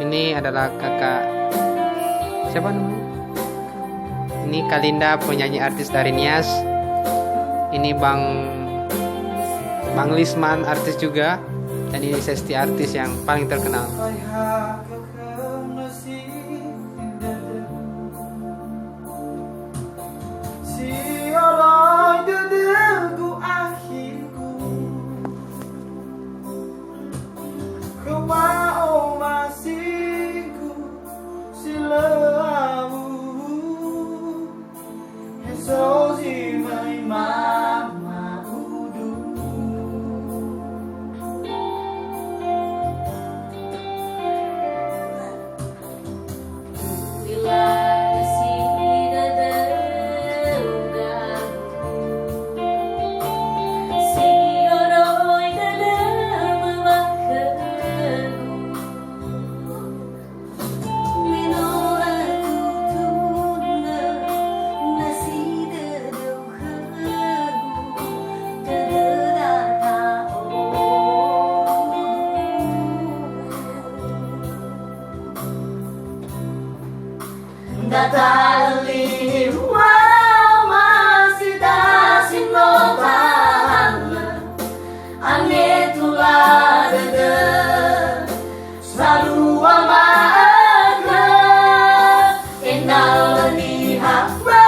Ini adalah kakak, siapa namanya? Ini Kalinda, penyanyi artis dari Nias. Ini Bang Lisman, artis juga. Dan ini Sesti, artis yang paling terkenal. Datali wa masih dasin notan ane tulah dede selalu amaga enal di hamba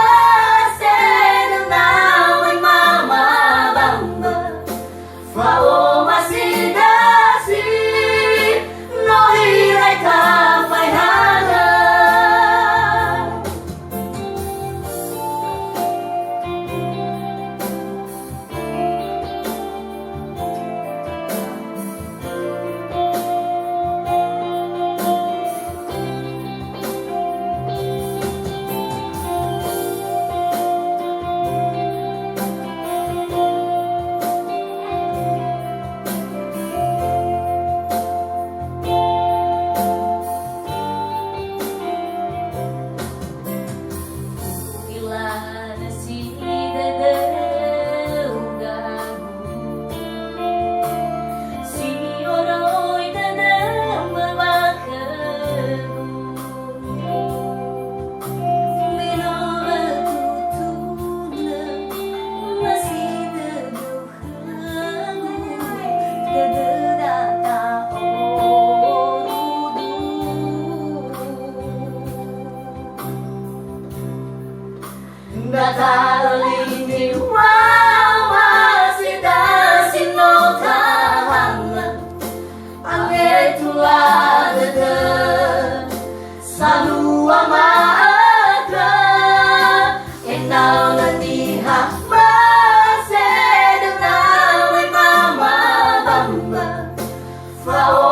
senawai mama bamba fao masih dasi no hirai kamai hana. Datali wa masih dasin notan ane tulah dede selalu amaga enal di hamba sedenawai mama bamba fao